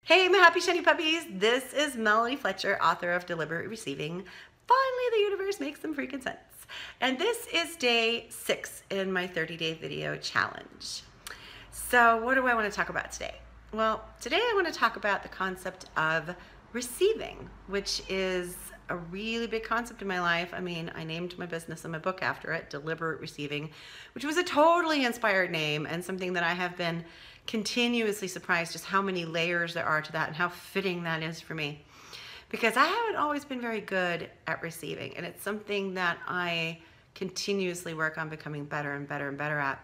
Hey, my happy shiny puppies. This is Melody Fletcher, author of Deliberate Receiving. Finally, the universe makes some freaking sense. And this is day 6 in my 30-day video challenge. So what do I want to talk about today? Well, today I want to talk about the concept of receiving, which is a really big concept in my life. I mean, I named my business and my book after it, Deliberate Receiving, which was a totally inspired name and something that I have been continuously surprised just how many layers there are to that and how fitting that is for me. Because I haven't always been very good at receiving, and it's something that I continuously work on becoming better and better and better at.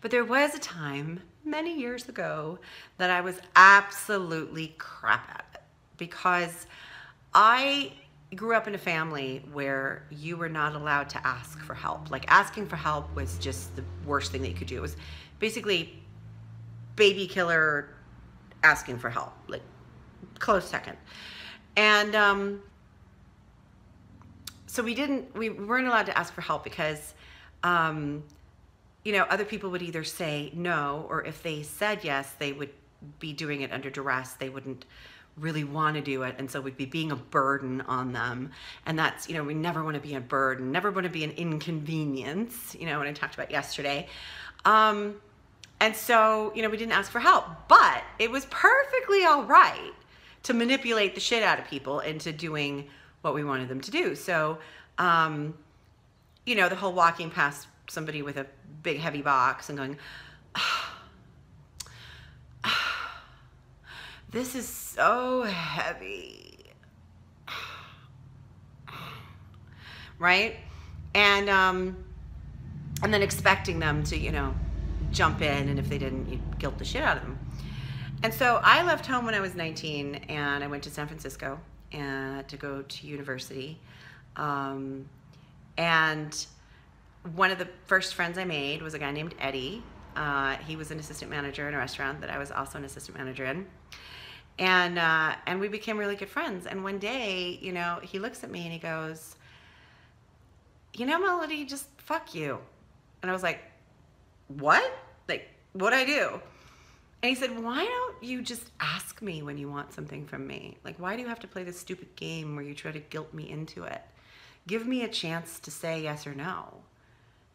But there was a time many years ago that I was absolutely crap at it, because I grew up in a family where you were not allowed to ask for help. Like, asking for help was just the worst thing that you could do. It was basically baby killer asking for help, like close second. And so we weren't allowed to ask for help because you know, other people would either say no, or if they said yes, they would be doing it under duress. They wouldn't really want to do it, and so we'd be being a burden on them. And that's, you know, we never want to be a burden, never want to be an inconvenience, you know, what I talked about yesterday. And so, you know, we didn't ask for help, but it was perfectly all right to manipulate the shit out of people into doing what we wanted them to do. So, you know, the whole walking past somebody with a big heavy box and going, this is so heavy, right? And then expecting them to, you know, jump in, and if they didn't, you'd guilt the shit out of them. And so I left home when I was 19, and I went to San Francisco to go to university. And one of the first friends I made was a guy named Eddie. He was an assistant manager in a restaurant that I was also an assistant manager in. And we became really good friends. And one day, you know, he looks at me and he goes, you know, Melody, just fuck you. And I was like, what? Like, what'd I do? And he said, why don't you just ask me when you want something from me? Like, why do you have to play this stupid game where you try to guilt me into it? Give me a chance to say yes or no,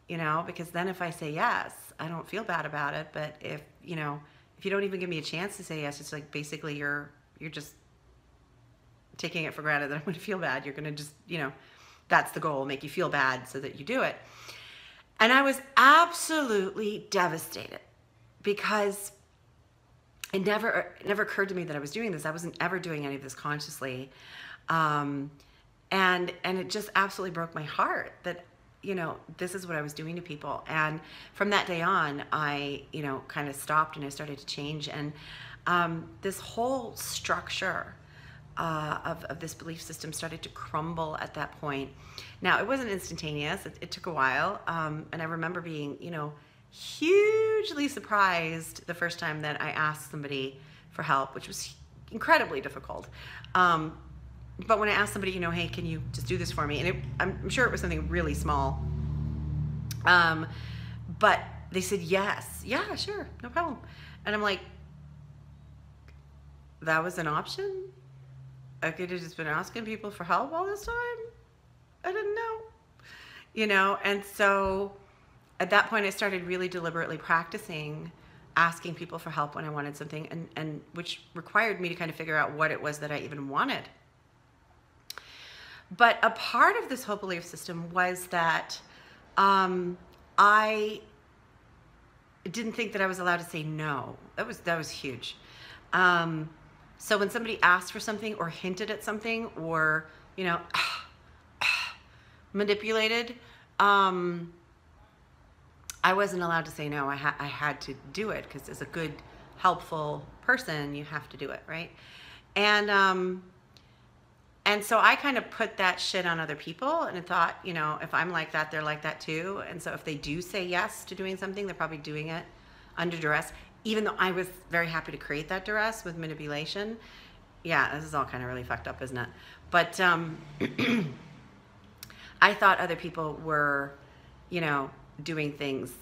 you know, because then if I say yes, I don't feel bad about it. But if, you know, if you don't even give me a chance to say yes, it's like basically you're just taking it for granted that I'm going to feel bad. You're going to just, you know, that's the goal, make you feel bad so that you do it. And I was absolutely devastated, because it never occurred to me that I was doing this. I wasn't ever doing any of this consciously. And it just absolutely broke my heart that, you know, this is what I was doing to people. And from that day on, I, you know, kind of stopped and I started to change. And this whole structure of this belief system started to crumble at that point. Now, it wasn't instantaneous. It took a while. And I remember being, you know, hugely surprised the first time that I asked somebody for help, which was incredibly difficult. But when I asked somebody, you know, hey, can you just do this for me? And I'm sure it was something really small. But they said, yes. Yeah, sure, no problem. And I'm like, that was an option? I could have just been asking people for help all this time? I didn't know. You know, and so at that point I started really deliberately practicing asking people for help when I wanted something, and which required me to kind of figure out what it was that I even wanted. But a part of this whole belief system was that I didn't think that I was allowed to say no. That was huge. So when somebody asked for something or hinted at something, or, you know, manipulated, I wasn't allowed to say no. I had to do it, because as a good, helpful person, you have to do it, right? And so I kind of put that shit on other people, and I thought, you know, if I'm like that, they're like that too. And so if they do say yes to doing something, they're probably doing it under duress, even though I was very happy to create that duress with manipulation. Yeah, this is all kind of really fucked up, isn't it? But I thought other people were, you know, doing things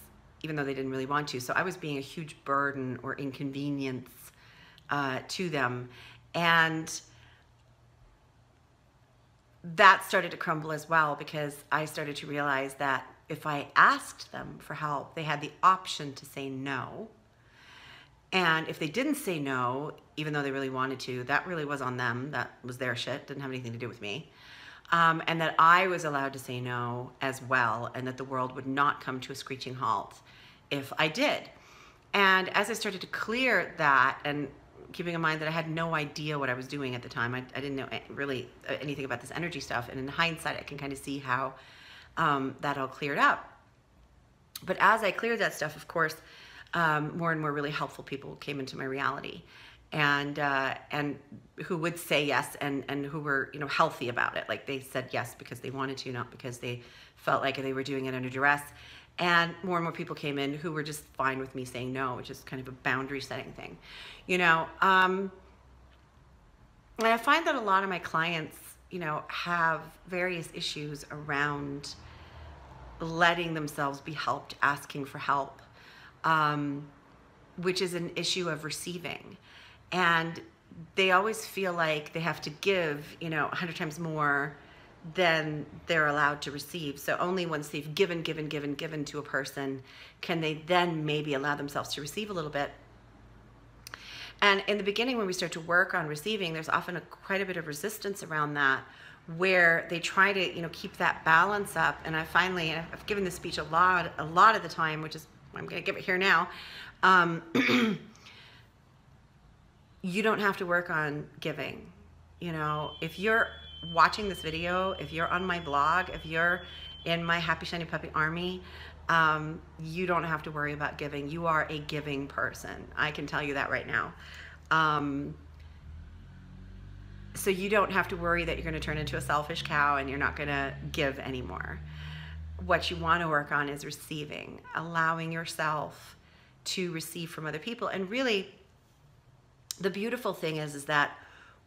even though they didn't really want to. So I was being a huge burden or inconvenience to them. And that started to crumble as well, because I started to realize that if I asked them for help, they had the option to say no. And if they didn't say no, even though they really wanted to, that really was on them. That was their shit. Didn't have anything to do with me. And that I was allowed to say no as well, and that the world would not come to a screeching halt if I did. And as I started to clear that, and keeping in mind that I had no idea what I was doing at the time, I didn't know really anything about this energy stuff. And in hindsight, I can kind of see how that all cleared up. But as I cleared that stuff, of course, more and more really helpful people came into my reality, and who would say yes, and who were, you know, healthy about it. Like, they said yes because they wanted to, not because they felt like they were doing it under duress. And more people came in who were just fine with me saying no, which is kind of a boundary setting thing, you know. And I find that a lot of my clients, you know, have various issues around letting themselves be helped, asking for help, which is an issue of receiving. And they always feel like they have to give, you know, 100 times more than they're allowed to receive. So only once they've given to a person can they then maybe allow themselves to receive a little bit. And in the beginning, when we start to work on receiving, there's often quite a bit of resistance around that, where they try to, you know, keep that balance up. And I've given this speech a lot of the time, which is, I'm going to give it here now. You don't have to work on giving. You know, if you're watching this video, if you're on my blog, if you're in my Happy Shiny Puppy army, you don't have to worry about giving. You are a giving person. I can tell you that right now. So you don't have to worry that you're going to turn into a selfish cow and you're not going to give anymore. What you want to work on is receiving, allowing yourself to receive from other people. And really, the beautiful thing is that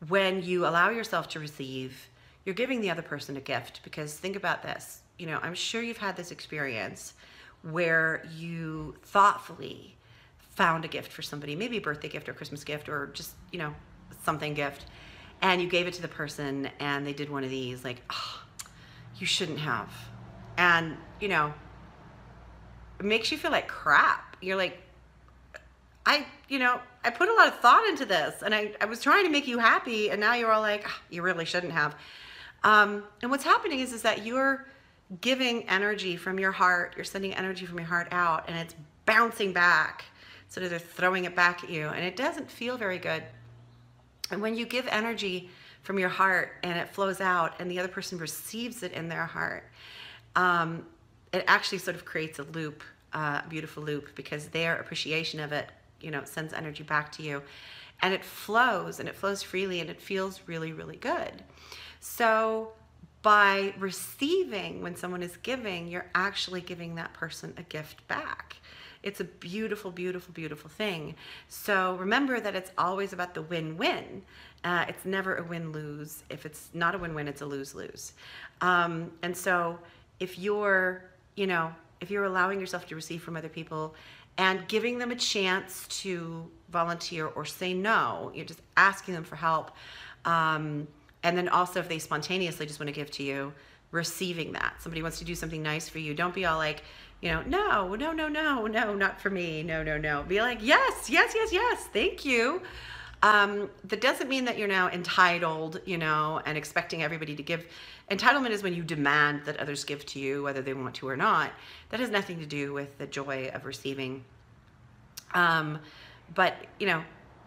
when you allow yourself to receive, you're giving the other person a gift. Because think about this, you know, I'm sure you've had this experience where you thoughtfully found a gift for somebody, maybe a birthday gift or Christmas gift, or just, you know, something gift, and you gave it to the person and they did one of these, like, oh, you shouldn't have. And, you know, it makes you feel like crap. You're like, I put a lot of thought into this, and I was trying to make you happy, and now you're all like, oh, you really shouldn't have. And what's happening is that you're giving energy from your heart, you're sending energy from your heart out, and it's bouncing back. So they're throwing it back at you, and it doesn't feel very good. And when you give energy from your heart and it flows out and the other person receives it in their heart, it actually sort of creates a loop, a beautiful loop, because their appreciation of it, you know, sends energy back to you, and it flows freely, and it feels really, really good. So by receiving, when someone is giving, you're actually giving that person a gift back. It's a beautiful, beautiful, beautiful thing. So remember that it's always about the win-win. It's never a win-lose. If it's not a win-win, it's a lose-lose. And so if you're, you know, if you're allowing yourself to receive from other people and giving them a chance to volunteer or say no, you're just asking them for help. And then also, if they spontaneously just want to give to you, receiving that. Somebody wants to do something nice for you. Don't be all like, you know, no, not for me. No. Be like, yes, thank you. That doesn't mean that you're now entitled, you know, and expecting everybody to give. Entitlement is when you demand that others give to you, whether they want to or not. That has nothing to do with the joy of receiving. But, you know,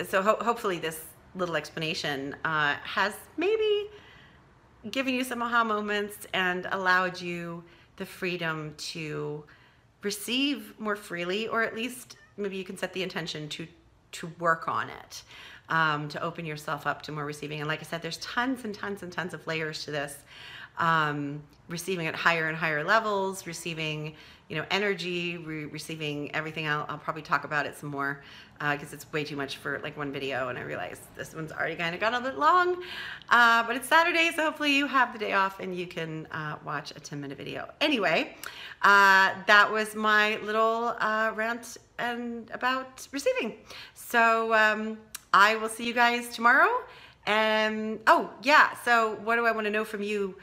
so hopefully this little explanation has maybe given you some aha moments and allowed you the freedom to receive more freely, or at least maybe you can set the intention to work on it, to open yourself up to more receiving. And like I said, there's tons and tons and tons of layers to this. Receiving at higher and higher levels, receiving, you know, energy, receiving everything. I'll probably talk about it some more because it's way too much for like one video, and I realize this one's already kind of got a bit long, but it's Saturday, so hopefully you have the day off and you can watch a 10-minute video. Anyway, that was my little rant and about receiving. So I will see you guys tomorrow. And oh yeah, so what do I want to know from you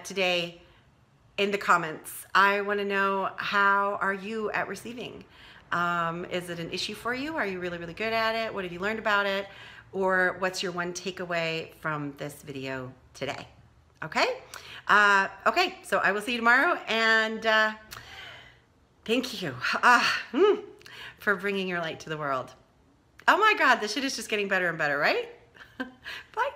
today in the comments? I want to know, how are you at receiving? Is it an issue for you? Are you really, really good at it? What have you learned about it? Or what's your one takeaway from this video today? Okay? Okay, so I will see you tomorrow, and thank you for bringing your light to the world. Oh my God, this shit is just getting better and better, right? Bye.